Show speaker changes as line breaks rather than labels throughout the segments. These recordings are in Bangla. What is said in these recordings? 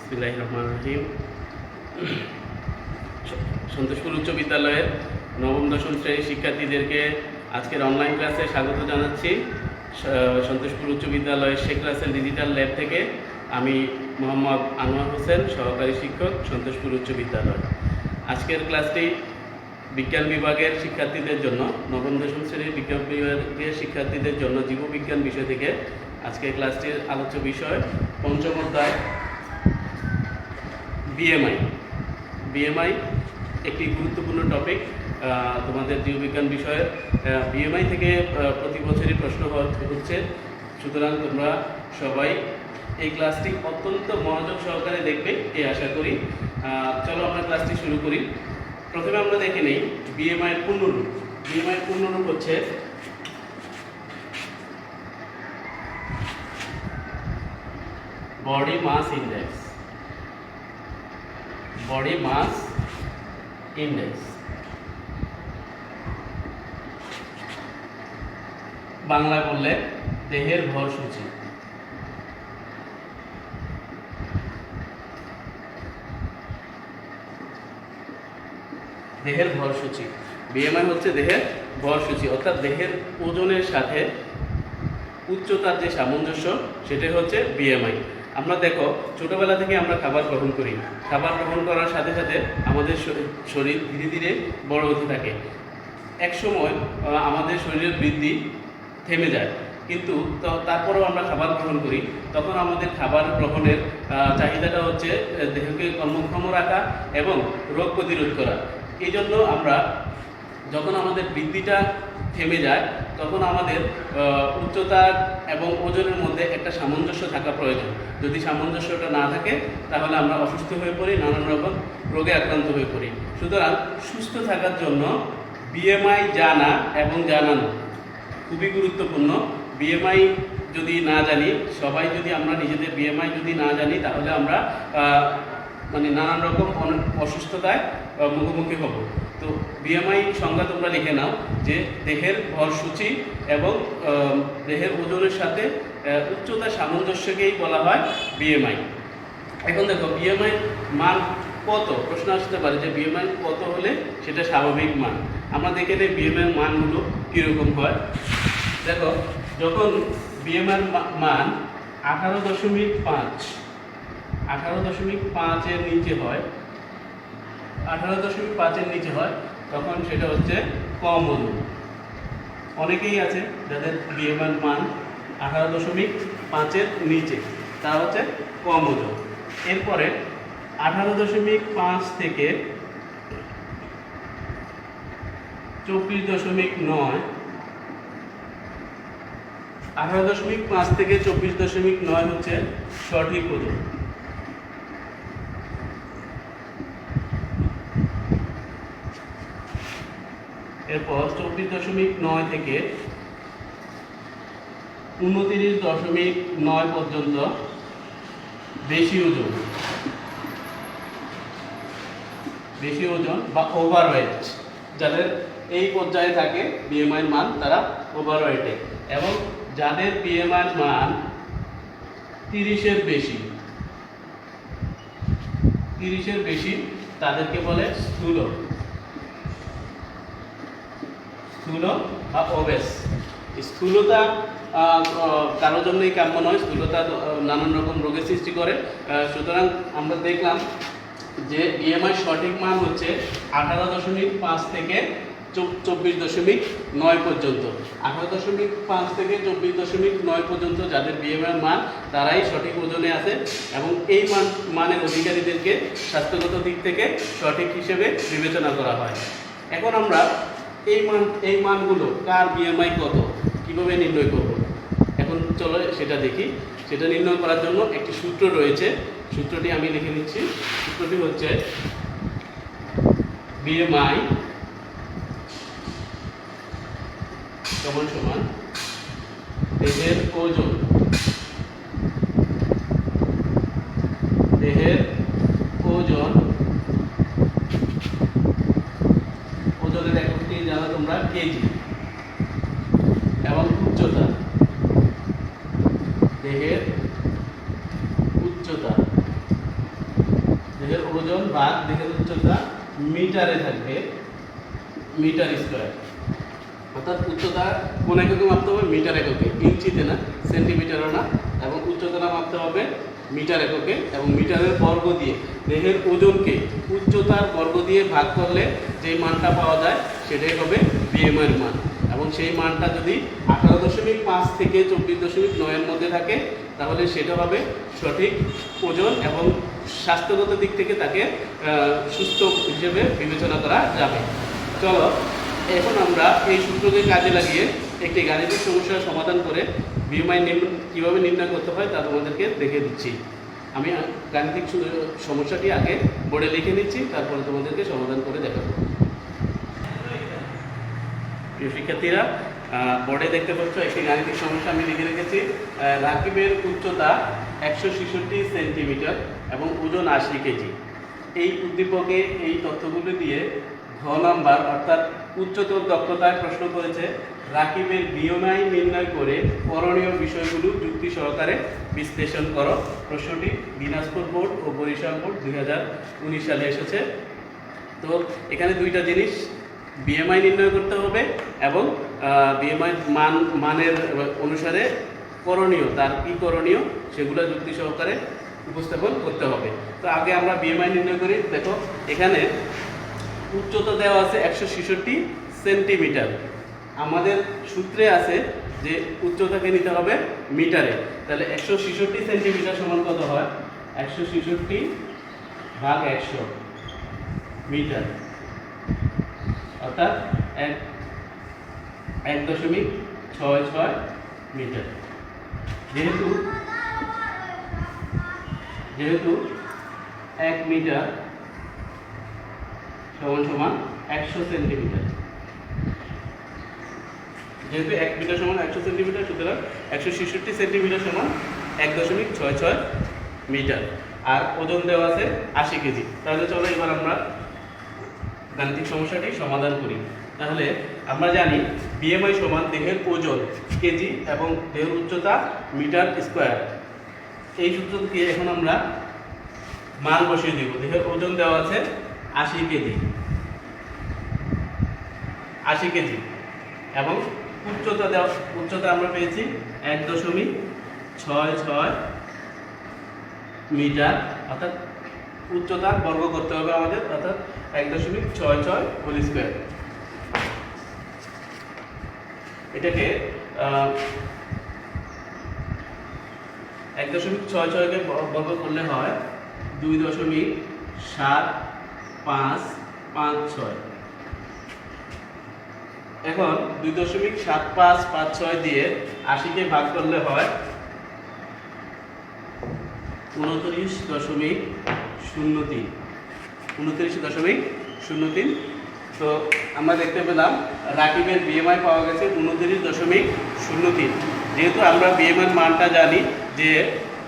বিসমিল্লাহির রহমানির রহিম। সন্তোষপুর উচ্চ বিদ্যালয়ের নবম দশম শ্রেণীর শিক্ষার্থীদেরকে আজকের অনলাইন ক্লাসে স্বাগত জানাচ্ছি। সন্তোষপুর উচ্চ বিদ্যালয়ের শেখ রাসেল ডিজিটাল ল্যাব থেকে আমি মোহাম্মদ আনোয়ার হোসেন, সহকারী শিক্ষক, সন্তোষপুর উচ্চ বিদ্যালয়। আজকের ক্লাসটি বিজ্ঞান বিভাগের শিক্ষার্থীদের জন্য, নবম দশম শ্রেণীর বিজ্ঞান বিভাগের শিক্ষার্থীদের জন্য জীববিজ্ঞান বিষয় থেকে আজকের ক্লাসটির আলোচ্য বিষয় পঞ্চম অধ্যায় বিএমআই একটি গুরুত্বপূর্ণ টপিক তোমাদের জীববিজ্ঞান বিষয়ের। বিএমআই থেকে প্রতি বছরই প্রশ্ন হচ্ছে, সুতরাং তোমরা সবাই এই ক্লাসটি অত্যন্ত মনোযোগ সহকারে দেখবে এই আশা করি। চলো আমরা ক্লাসটি শুরু করি। প্রথমে আমরা দেখে নেই বিএমআইয়ের পূর্ণরূপ। বিএমআইয়ের পূর্ণরূপ হচ্ছে body mass index. Body mass index বাংলায় বললে দেহের ভর সূচি। দেহের ভর সূচি, বিএমআই হচ্ছে দেহের ভর সূচি, অর্থাৎ দেহের ওজনের সাথে উচ্চতার যে সামঞ্জস্য সেটাই হচ্ছে বিএমআই। আমরা দেখো, ছোটবেলা থেকে আমরা খাবার গ্রহণ করি। খাবার গ্রহণ করার সাথে সাথে আমাদের শরীর ধীরে ধীরে বড় হতে থাকে। এক সময় আমাদের শরীরের বৃদ্ধি থেমে যায়, কিন্তু তারপরেও আমরা খাবার গ্রহণ করি। তখন আমাদের খাবার গ্রহণের চাহিদাটা হচ্ছে দেহকে কর্মক্ষম রাখা এবং রোগ প্রতিরোধ করা। এই জন্য আমরা যখন আমাদের বৃদ্ধিটা থেমে যায়, তখন আমাদের উচ্চতা এবং ওজনের মধ্যে একটা সামঞ্জস্য থাকা প্রয়োজন। যদি সামঞ্জস্যটা না থাকে তাহলে আমরা অসুস্থ হয়ে পড়ি, নানান রকম রোগে আক্রান্ত হয়ে পড়ি। সুতরাং সুস্থ থাকার জন্য বিএমআই জানা এবং জানানো খুবই গুরুত্বপূর্ণ। বিএমআই যদি না জানি, সবাই যদি আমরা নিজেদের বিএমআই যদি না জানি, তাহলে আমরা নানান রকম অসুস্থতায় মুখোমুখি হব। তো বিএমআই সংজ্ঞা তোমরা লিখে নাও যে দেহের ভর সূচি এবং দেহের ওজনের সাথে উচ্চতার সামঞ্জস্যকেই বলা হয় বিএমআই। এখন দেখো, বিএমআই মান কত, প্রশ্ন আসতে পারে যে বিএমআই কত হলে সেটা স্বাভাবিক মান। আমরা দেখে নেই বিএমআই মানগুলো কীরকম হয়। দেখো, যখন বিএমআই মান 18.5-এর নিচে হয়, 18.5-এর নিচে হয়, তখন সেটা হচ্ছে কম ওজন। অনেকেই আছে যাদের বিএমআই মান 18.5-এর নিচে, তারা হচ্ছে কম ওজন। এরপরে 18.5 থেকে 24.9, 18.5 থেকে 24.9 হচ্ছে সঠিক ওজন। এরপর 24.9 থেকে 29.9 পর্যন্ত বেশি ওজন বা ওভারওয়েট। যাদের এই পর্যায়ে থাকে বিএমআই মান, তারা ওভারওয়েটে। এবং যাদের বিএমআই মান 30-এর বেশি তাদেরকে বলে স্থূল বা ওবেস। স্থূলতা কারোর জন্যই কাম্য নয়। স্থূলতা নানান রকম রোগের সৃষ্টি করে। সুতরাং আমরা দেখলাম যে বিএমআই সঠিক মান হচ্ছে 18.5 থেকে 24.9 পর্যন্ত। 18.5 থেকে 24.9 পর্যন্ত যাদের বিএমআই মান, তারাই সঠিক ওজনে আছে এবং এই মানের অধিকারীদেরকে স্বাস্থ্যগত দিক থেকে সঠিক হিসেবে বিবেচনা করা হয়। এখন আমরা এই মানগুলো কার বিএমআই কত কিভাবে নির্ণয় করব, এখন চলো সেটা দেখি। সেটা নির্ণয় করার জন্য একটি সূত্র রয়েছে, সূত্রটি আমি লিখে নিচ্ছি। সূত্রটি হচ্ছে বিএমআই সমান দেহের ওজন, ওজনের এককটি জানো তোমরা কেজি, এবং উচ্চতা, দেহের উচ্চতা ওজন ভাগ দেহের উচ্চতা মিটারে থাকবে, মিটার স্কোয়ার। অর্থাৎ উচ্চতা কোন এককে মাপতে হবে? মিটার এককে, ইঞ্চিতে না, সেন্টিমিটারও না। এবং উচ্চতাটা মাপতে হবে মিটার এককে, এবং মিটারের বর্গ দিয়ে দেহের ওজনকে উচ্চতার বর্গ দিয়ে ভাগ করলে যে মানটা পাওয়া যায় সেটাই হবে বিএমআই এর মান। এবং সেই মানটা যদি 18.5 থেকে 24.9 এর মধ্যে থাকে তাহলে সেটা হবে সঠিক ওজন এবং স্বাস্থ্যগত দিক থেকে তাকে সুস্থ হিসেবে বিবেচনা করা যাবে। চলো এখন আমরা এই সূত্রকে কাজে লাগিয়ে একটি গাণিতিক সমস্যার সমাধান করে বিএমআই কীভাবে নির্ণয় করতে হয় তা তোমাদেরকে দেখে দিচ্ছি। আমি গাণিতিক সমস্যাটি আগে বোর্ডে লিখে নিচ্ছি, তারপরে তোমাদেরকে সমাধান করে দেখাবো। প্রিয় শিক্ষার্থীরা, বোর্ডে দেখতে পাচ্ছ একটি গাণিতিক সমস্যা আমি লিখে রেখেছি। রাকিবের উচ্চতা 166 সেন্টিমিটার এবং ওজন 80 কেজি। এই উদ্দীপকে এই তথ্যগুলো দিয়ে ঘ নাম্বার অর্থাৎ উচ্চতর দক্ষতায় প্রশ্ন করেছে। রাকিবের বিএমআই নির্ণয় করে করণীয় বিষয়গুলো যুক্তি সহকারে বিশ্লেষণ করো। প্রশ্নটি দিনাজপুর বোর্ড ও বরিশাল বোর্ড 2019 সালে এসেছে। তো এখানে দুইটা জিনিস, বিএমআই নির্ণয় করতে হবে এবং বিএমআই মানের অনুসারে করণীয়, তার কী করণীয় সেগুলো যুক্তি সহকারে উপস্থাপন করতে হবে। তো আগে আমরা বিএমআই নির্ণয় করি। দেখো এখানে উচ্চতা দেওয়া আছে 166 সেন্টিমিটার। আমাদের সূত্রে আছে যে উচ্চতাকে নিতে হবে মিটারে। তাহলে 166 সেন্টিমিটার সমান কত হয়? 166 ভাগ 100 মিটার, অর্থাৎ 1.66 মিটার। যেহেতু 1 মিটার সমান 100 সেন্টিমিটার, যেহেতু 1 মিটার সমান 100 সেন্টিমিটার, সুতরাং 166 সেন্টিমিটার সমান 1.66 মিটার। আর ওজন দেওয়া আছে 80 কেজি। তাহলে চলো এবার আমরা গাণিতিক সমস্যাটি সমাধান করি। তাহলে আমরা জানি বিএমআই সমান দেহের ওজন কেজি এবং দেহের উচ্চতা মিটার স্কোয়ার। এই সূত্র দিয়ে এখন আমরা মান বসিয়ে দেব। দেহের ওজন দেওয়া আছে 80 কেজি, 80 কেজি এবং উচ্চতা আমরা পেয়েছি 1.66 মিটার। অর্থাৎ উচ্চতার বর্গ করতে হবে আমাদের, অর্থাৎ 1.66 হোল স্কোয়ার। এটাকে 1.66 কে বর্গ করলে হয় 2.7556। এখন 2.7556 দিয়ে 80 কে ভাগ করলে হয় 29.03। তো আমরা দেখতে পেলাম রাকিবের বিএমআই পাওয়া গেছে 29.03। যেহেতু আমরা বিএমআই মানটা জানি যে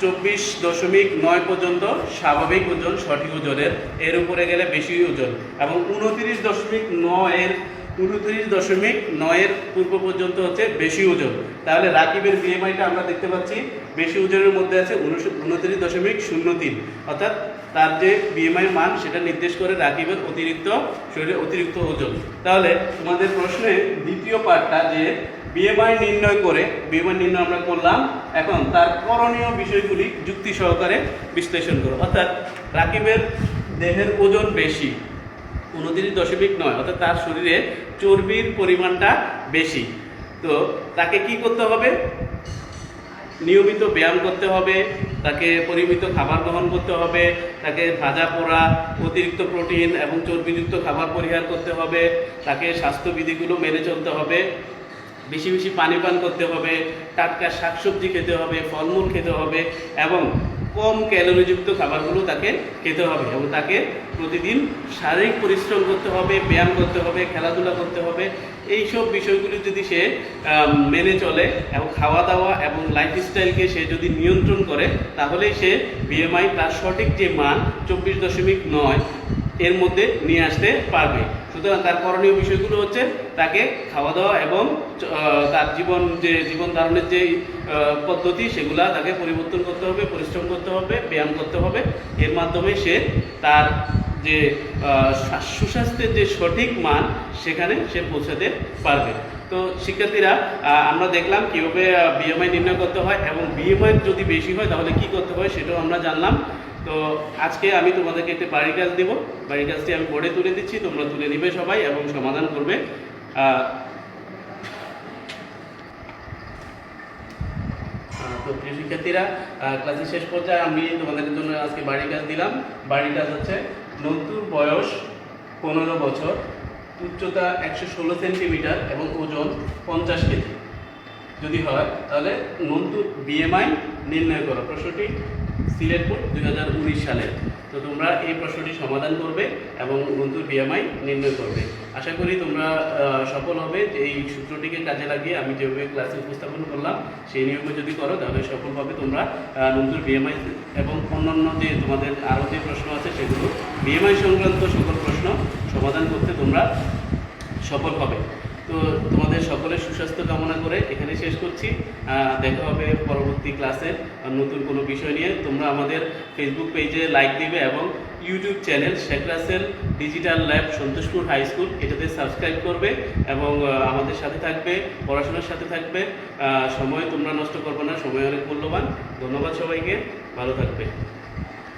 24.9 পর্যন্ত স্বাভাবিক ওজন সঠিক ওজনের, এর উপরে গেলে বেশি ওজন, এবং 29.9 এর পূর্ব পর্যন্ত হচ্ছে বেশি ওজন। তাহলে রাকিবের বিএমআইটা আমরা দেখতে পাচ্ছি বেশি ওজনের মধ্যে আছে 29.03, অর্থাৎ তার যে বিএমআই মান সেটা নির্দেশ করে রাকিবের শরীরের অতিরিক্ত ওজন। তাহলে তোমাদের প্রশ্নে দ্বিতীয় পার্টটা যে বিএমআই নির্ণয় আমরা করলাম, এখন তার করণীয় বিষয়গুলি যুক্তি সহকারে বিশ্লেষণ করো। অর্থাৎ রাকিবের দেহের ওজন বেশি 29.9, অর্থাৎ তার শরীরে চর্বির পরিমাণটা বেশি। তো তাকে কি করতে হবে? নিয়মিত ব্যায়াম করতে হবে, তাকে পরিমিত খাবার গ্রহণ করতে হবে, তাকে ভাজা পোড়া, অতিরিক্ত প্রোটিন এবং চর্বিযুক্ত খাবার পরিহার করতে হবে, তাকে স্বাস্থ্যবিধিগুলো মেনে চলতে হবে, বেশি বেশি পানি পান করতে হবে, টাটকা শাকসবজি খেতে হবে, ফলমূল খেতে হবে এবং কম ক্যালোরিযুক্ত খাবারগুলো তাকে খেতে হবে, এবং তাকে প্রতিদিন শারীরিক পরিশ্রম করতে হবে, ব্যায়াম করতে হবে, খেলাধুলা করতে হবে। এইসব বিষয়গুলি যদি সে মেনে চলে এবং খাওয়া দাওয়া এবং লাইফস্টাইলকে সে যদি নিয়ন্ত্রণ করে, তাহলেই সে বিএমআই তার সঠিক যে মান 24.9 এর মধ্যে নিয়ে আসতে পারবে। সুতরাং তার করণীয় বিষয়গুলো হচ্ছে তাকে খাওয়া দাওয়া এবং তার জীবন ধারণের যে পদ্ধতি সেগুলা তাকে পরিবর্তন করতে হবে, পরিশ্রম করতে হবে, ব্যায়াম করতে হবে। এর মাধ্যমে সে তার যে সুস্বাস্থ্যের যে সঠিক মান সেখানে সে পৌঁছাতে পারবে। তো শিক্ষার্থীরা, আমরা দেখলাম কীভাবে বিএমআই নির্ণয় করতে হয় এবং বিএমআই যদি বেশি হয় তাহলে কি করতে হয় সেটাও আমরা জানলাম। তো আজকে আমি তোমাদেরকে একটা বাড়ির কাজ দেবো, বাড়ির কাজটি আমি বোর্ডে তুলে দিচ্ছি, তোমরা তুলে নিবে সবাই এবং সমাধান করবে। তো প্রিয় শিক্ষার্থীরা, ক্লাসের শেষ পর্যায়ে আমি তোমাদের জন্য আজকে বাড়ির কাজ দিলাম। বাড়ির কাজ হচ্ছে নন্টুর বয়স 15 বছর, উচ্চতা 116 সেন্টিমিটার এবং ওজন 50 কেজি যদি হয় তাহলে নন্টুর বিএমআই নির্ণয় করো। প্রশ্নটি সিলেট বোর্ড 2019 সালের। তো তোমরা এই প্রশ্নটি সমাধান করবে এবং নন্টুর বিএমআই নির্ণয় করবে। আশা করি তোমরা সফল হবে। এই সূত্রটিকে কাজে লাগিয়ে আমি যেভাবে ক্লাসে উপস্থাপন করলাম সেই নিয়মে যদি করো তাহলে সফলভাবে তোমরা নন্টুর বিএমআই এবং অন্যান্য যে তোমাদের আরও যে প্রশ্ন আছে সেগুলো বিএমআই সংক্রান্ত সকল প্রশ্ন সমাধান করতে তোমরা সফল হবে। তো তোমাদের সকলের সুস্বাস্থ্য কামনা করে এখানে শেষ করছি। দেখা হবে পরবর্তী ক্লাসে নতুন কোনো বিষয় নিয়ে। তোমরা আমাদের ফেসবুক পেজে লাইক দিবে এবং YouTube channel Sheikh Russel digital lab Santoshpur high school এটাতে সাবস্ক্রাইব করবে এবং আমাদের সাথে থাকবে, পড়াশোনার সাথে থাকবে। সময় তোমরা নষ্ট করবে না, সময় অনেক মূল্যবান। ধন্যবাদ সবাইকে, ভালো থাকবে।